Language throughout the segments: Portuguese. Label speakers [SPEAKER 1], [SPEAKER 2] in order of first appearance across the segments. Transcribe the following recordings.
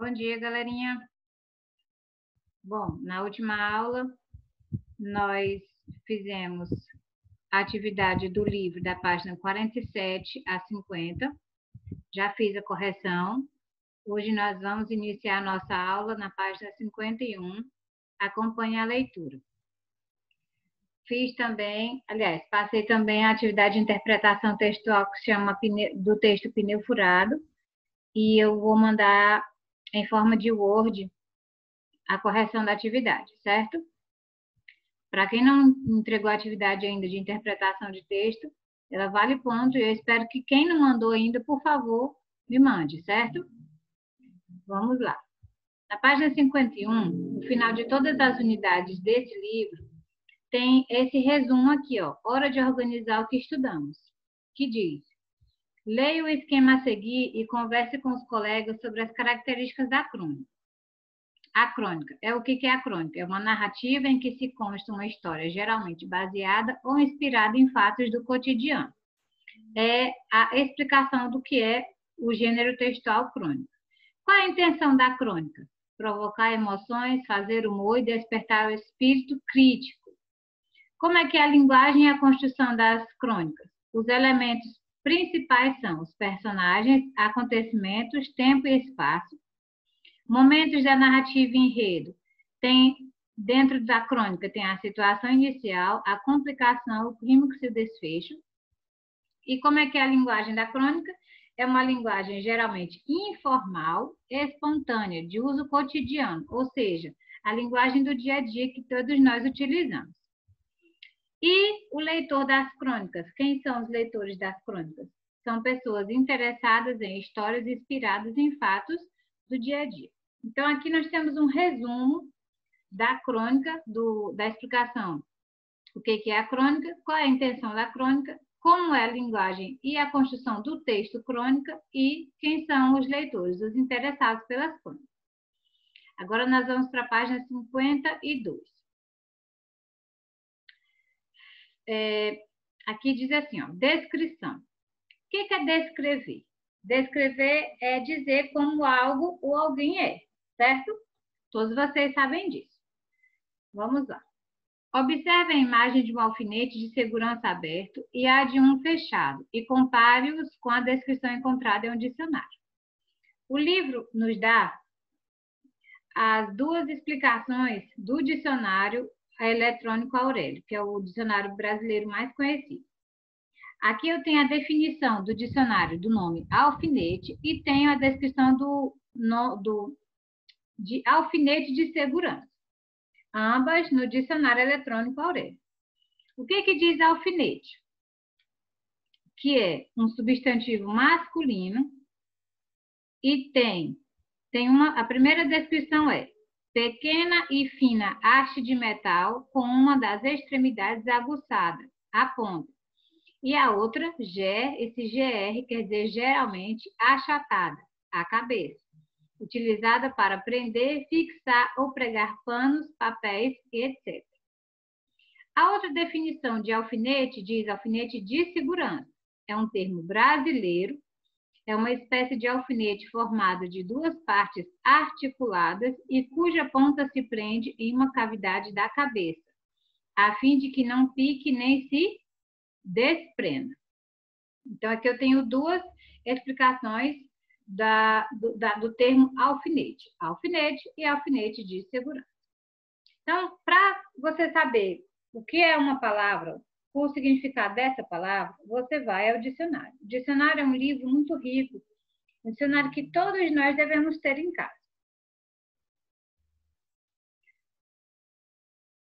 [SPEAKER 1] Bom dia, galerinha. Bom, na última aula, nós fizemos a atividade do livro da página 47 a 50. Já fiz a correção. Hoje nós vamos iniciar a nossa aula na página 51. Acompanhe a leitura. Fiz também, aliás, passei também a atividade de interpretação textual que se chama do texto Pneu Furado. E eu vou mandar em forma de Word a correção da atividade, certo? Para quem não entregou a atividade ainda de interpretação de texto, ela vale ponto e eu espero que quem não mandou ainda, por favor, me mande, certo? Vamos lá. Na página 51, no final de todas as unidades desse livro, tem esse resumo aqui, ó, hora de organizar o que estudamos, que diz: leia o esquema a seguir e converse com os colegas sobre as características da crônica. A crônica. O que é a crônica? É uma narrativa em que se consta uma história geralmente baseada ou inspirada em fatos do cotidiano. É a explicação do que é o gênero textual crônica. Qual é a intenção da crônica? Provocar emoções, fazer humor e despertar o espírito crítico. Como é que é a linguagem e a construção das crônicas? Os elementos principais são os personagens, acontecimentos, tempo e espaço. Momentos da narrativa e enredo. Dentro da crônica, tem a situação inicial, a complicação, o clímax e o desfecho. E como é que é a linguagem da crônica? É uma linguagem geralmente informal, espontânea, de uso cotidiano, ou seja, a linguagem do dia a dia que todos nós utilizamos. E o leitor das crônicas. Quem são os leitores das crônicas? São pessoas interessadas em histórias inspiradas em fatos do dia a dia. Então, aqui nós temos um resumo da crônica, da explicação. O que é a crônica, qual é a intenção da crônica, como é a linguagem e a construção do texto crônica e quem são os leitores, os interessados pelas crônicas. Agora nós vamos para a página 52. Aqui diz assim, ó, descrição. O que é descrever? Descrever é dizer como algo ou alguém é, certo? Todos vocês sabem disso. Vamos lá. Observe a imagem de um alfinete de segurança aberto e a de um fechado e compare-os com a descrição encontrada em um dicionário. O livro nos dá as duas explicações do dicionário eletrônico Aurélio, que é o dicionário brasileiro mais conhecido. Aqui eu tenho a definição do dicionário do nome alfinete e tenho a descrição de alfinete de segurança. Ambas no dicionário eletrônico Aurélio. O que diz alfinete? Que é um substantivo masculino e a primeira descrição é pequena e fina haste de metal com uma das extremidades aguçada, a ponta. E a outra, esse GR quer dizer geralmente achatada, a cabeça, utilizada para prender, fixar ou pregar panos, papéis, etc. A outra definição de alfinete diz alfinete de segurança. É um termo brasileiro, é uma espécie de alfinete formado de duas partes articuladas e cuja ponta se prende em uma cavidade da cabeça, a fim de que não pique nem se desprenda. Então, aqui eu tenho duas explicações do termo alfinete. Alfinete e alfinete de segurança. Então, para você saber o que é uma palavra, o significado dessa palavra, você vai ao dicionário. O dicionário é um livro muito rico, um dicionário que todos nós devemos ter em casa.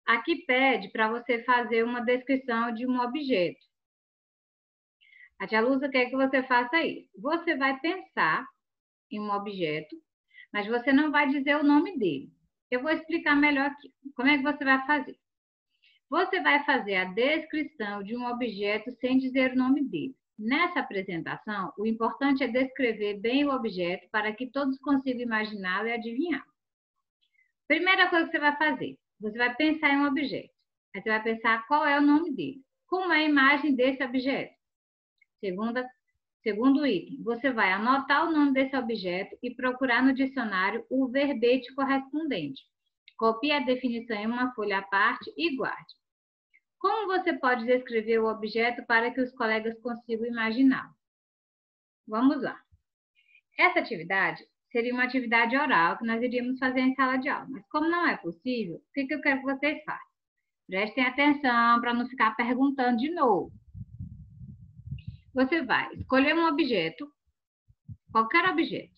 [SPEAKER 1] Aqui pede para você fazer uma descrição de um objeto. A tia Lúcia quer que você faça isso. Você vai pensar em um objeto, mas você não vai dizer o nome dele. Eu vou explicar melhor aqui. Como é que você vai fazer? Você vai fazer a descrição de um objeto sem dizer o nome dele. Nessa apresentação, o importante é descrever bem o objeto para que todos consigam imaginá-lo e adivinhar. Primeira coisa que você vai fazer, você vai pensar em um objeto. Aí você vai pensar qual é o nome dele. Como é a imagem desse objeto? Segundo item, você vai anotar o nome desse objeto e procurar no dicionário o verbete correspondente. Copie a definição em uma folha à parte e guarde. Como você pode descrever o objeto para que os colegas consigam imaginar? Vamos lá. Essa atividade seria uma atividade oral que nós iríamos fazer em sala de aula. Mas como não é possível, o que eu quero que vocês façam? Prestem atenção para não ficar perguntando de novo. Você vai escolher um objeto, qualquer objeto.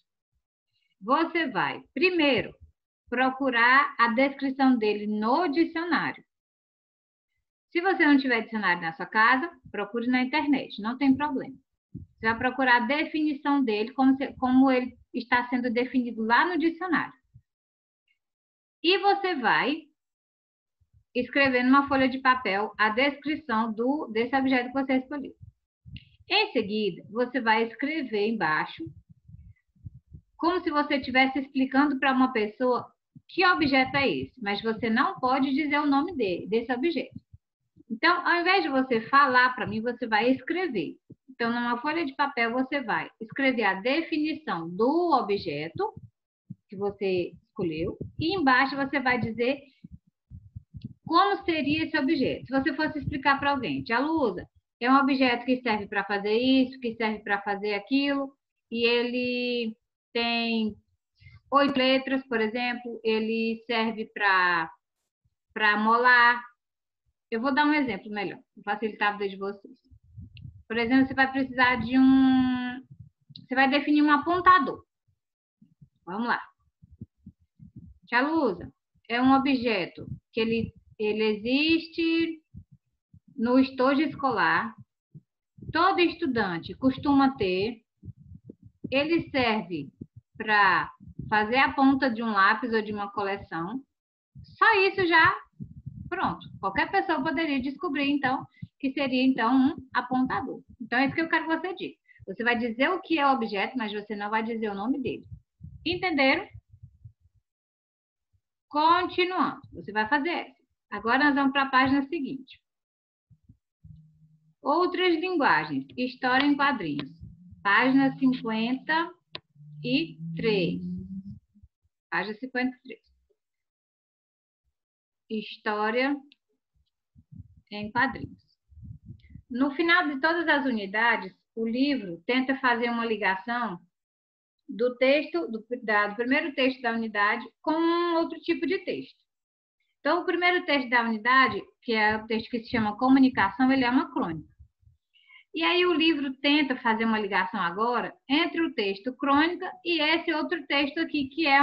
[SPEAKER 1] Você vai, primeiro, procurar a descrição dele no dicionário. Se você não tiver dicionário na sua casa, procure na internet, não tem problema. Você vai procurar a definição dele, como ele está sendo definido lá no dicionário. E você vai escrever numa folha de papel a descrição desse objeto que você escolheu. Em seguida, você vai escrever embaixo, como se você estivesse explicando para uma pessoa que objeto é esse, mas você não pode dizer o nome desse objeto. Então, ao invés de você falar para mim, você vai escrever. Então, numa folha de papel, você vai escrever a definição do objeto que você escolheu e embaixo você vai dizer como seria esse objeto. Se você fosse explicar para alguém, tia Lusa, é um objeto que serve para fazer isso, que serve para fazer aquilo, e ele tem 8 letras, por exemplo, ele serve para molar. Eu vou dar um exemplo melhor, para facilitar a vida de vocês. Por exemplo, você vai precisar de você vai definir um apontador. Vamos lá. Tia Lusa, é um objeto que ele existe no estojo escolar. Todo estudante costuma ter. Ele serve para fazer a ponta de um lápis ou de uma coleção. Só isso já, pronto. Qualquer pessoa poderia descobrir, então, que seria, então, um apontador. Então, é isso que eu quero que você diga. Você vai dizer o que é o objeto, mas você não vai dizer o nome dele. Entenderam? Continuando. Você vai fazer essa. Agora, nós vamos para a página seguinte. Outras linguagens. História em quadrinhos. Página 53. Página 53. História em quadrinhos. No final de todas as unidades, o livro tenta fazer uma ligação do texto, do primeiro texto da unidade com outro tipo de texto. Então, o primeiro texto da unidade, que é o texto que se chama Comunicação, ele é uma crônica. E aí o livro tenta fazer uma ligação agora entre o texto crônica e esse outro texto aqui, que é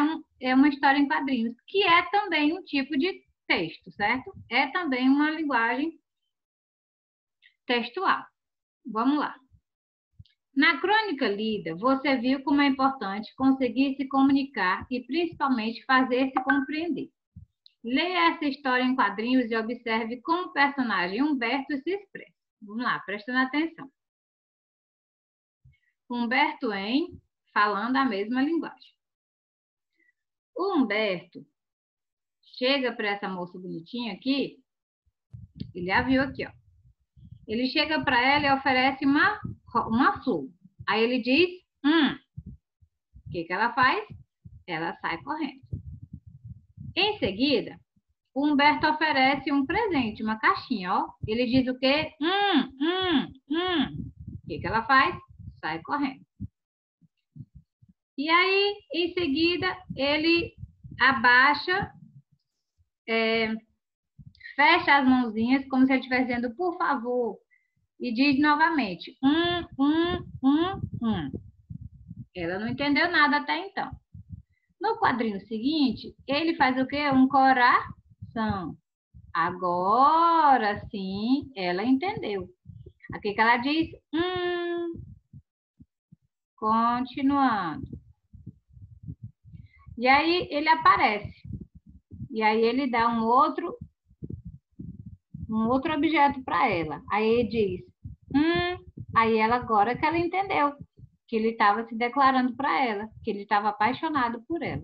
[SPEAKER 1] uma história em quadrinhos, que é também um tipo de texto, certo? É também uma linguagem textual. Vamos lá. Na crônica lida, você viu como é importante conseguir se comunicar e principalmente fazer-se compreender. Leia essa história em quadrinhos e observe como o personagem Humberto se expressa. Vamos lá, prestando atenção. Humberto falando a mesma linguagem. O Humberto chega para essa moça bonitinha aqui, ele a viu aqui, ó. Ele chega para ela e oferece uma flor. Aí ele diz, o que ela faz? Ela sai correndo. Em seguida, o Humberto oferece um presente, uma caixinha, ó. Ele diz o quê? O que ela faz? Sai correndo. E aí, em seguida, ele abaixa, fecha as mãozinhas, como se ele estivesse dizendo, por favor, e diz novamente, Ela não entendeu nada até então. No quadrinho seguinte, ele faz o quê? Um coração. Agora sim, ela entendeu. Aqui que ela diz, continuando. E aí ele aparece. E aí ele dá um outro objeto para ela. Aí ele diz, aí ela agora que ela entendeu que ele estava se declarando para ela, que ele estava apaixonado por ela.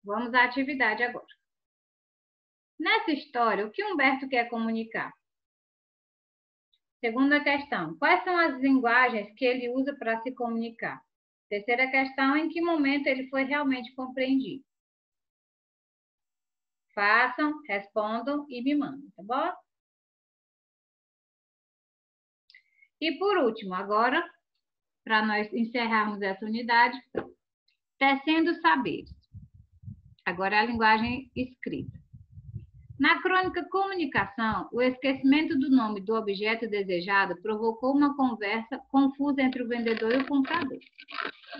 [SPEAKER 1] Vamos à atividade agora. Nessa história, o que Humberto quer comunicar? Segunda questão, quais são as linguagens que ele usa para se comunicar? Terceira questão, em que momento ele foi realmente compreendido? Façam, respondam e me mandem, tá bom? E por último, agora, para nós encerrarmos essa unidade, tecendo saberes. Agora a linguagem escrita. Na crônica Comunicação, o esquecimento do nome do objeto desejado provocou uma conversa confusa entre o vendedor e o comprador.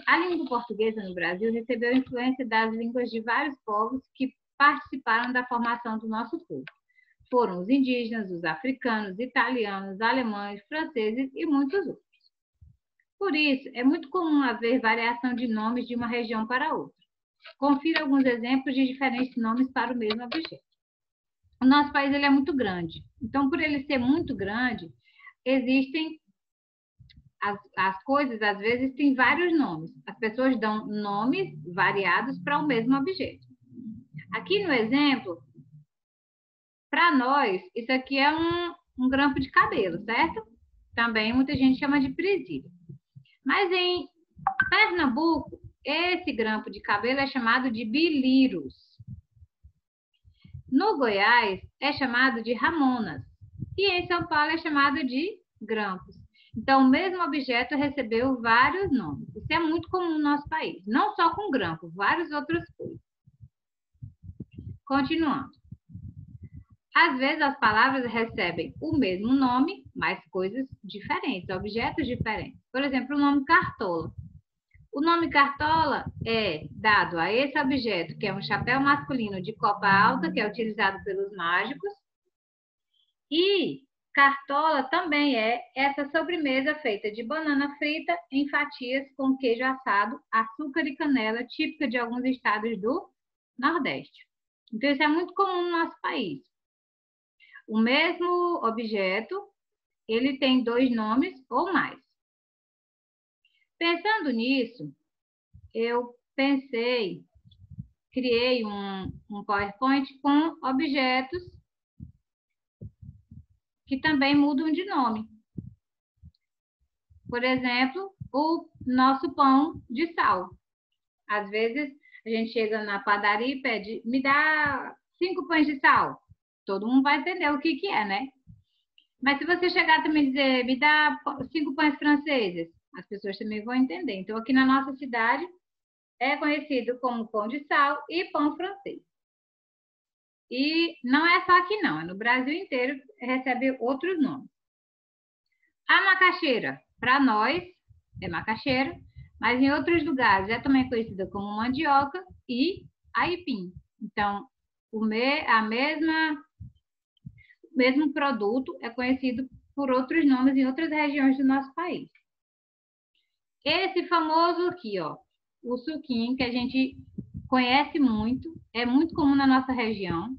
[SPEAKER 1] A língua portuguesa no Brasil recebeu influência das línguas de vários povos que participaram da formação do nosso povo. Foram os indígenas, os africanos, italianos, alemães, franceses e muitos outros. Por isso, é muito comum haver variação de nomes de uma região para outra. Confira alguns exemplos de diferentes nomes para o mesmo objeto. O nosso país ele é muito grande. Então, por ele ser muito grande, existem as coisas, às vezes, têm vários nomes. As pessoas dão nomes variados para o mesmo objeto. Aqui no exemplo, para nós, isso aqui é um grampo de cabelo, certo? Também muita gente chama de presilha. Mas em Pernambuco, esse grampo de cabelo é chamado de bilírios. No Goiás, é chamado de ramonas. E em São Paulo é chamado de grampos. Então, o mesmo objeto recebeu vários nomes. Isso é muito comum no nosso país. Não só com grampo, várias outras coisas. Continuando. Às vezes, as palavras recebem o mesmo nome, mas coisas diferentes, objetos diferentes. Por exemplo, o nome cartola. O nome cartola é dado a esse objeto, que é um chapéu masculino de copa alta, que é utilizado pelos mágicos. E cartola também é essa sobremesa feita de banana frita em fatias com queijo assado, açúcar e canela, típica de alguns estados do Nordeste. Então, isso é muito comum no nosso país. O mesmo objeto, ele tem dois nomes ou mais. Pensando nisso, eu criei um PowerPoint com objetos que também mudam de nome. Por exemplo, o nosso pão de sal. Às vezes, a gente chega na padaria e pede, me dá 5 pães de sal. Todo mundo vai entender o que é, né? Mas se você chegar também e dizer, me dá 5 pães franceses, as pessoas também vão entender. Então, aqui na nossa cidade, é conhecido como pão de sal e pão francês. E não é só aqui não, é no Brasil inteiro, recebe outros nomes. A macaxeira, para nós, é macaxeira, mas em outros lugares é também conhecida como mandioca e aipim. Então, o mesmo produto é conhecido por outros nomes em outras regiões do nosso país. Esse famoso aqui, ó, o suquinho, que a gente conhece muito, é muito comum na nossa região,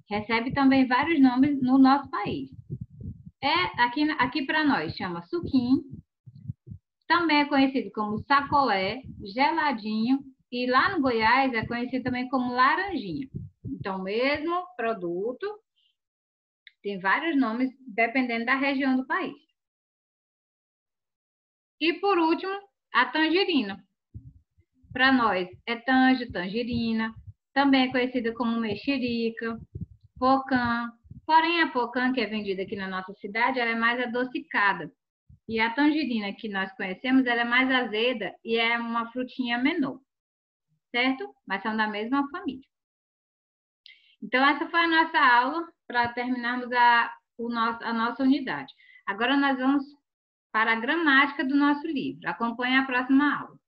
[SPEAKER 1] recebe também vários nomes no nosso país. Aqui para nós chama suquinho, também é conhecido como sacolé, geladinho, e lá no Goiás é conhecido também como laranjinha. Então, mesmo produto, tem vários nomes dependendo da região do país. E por último, a tangerina. Para nós é tangerina, também é conhecida como mexerica, pocã. Porém, a pocã que é vendida aqui na nossa cidade, ela é mais adocicada. E a tangerina que nós conhecemos, ela é mais azeda e é uma frutinha menor, certo? Mas são da mesma família. Então, essa foi a nossa aula para terminarmos a nossa unidade. Agora nós vamos para a gramática do nosso livro. Acompanhe a próxima aula.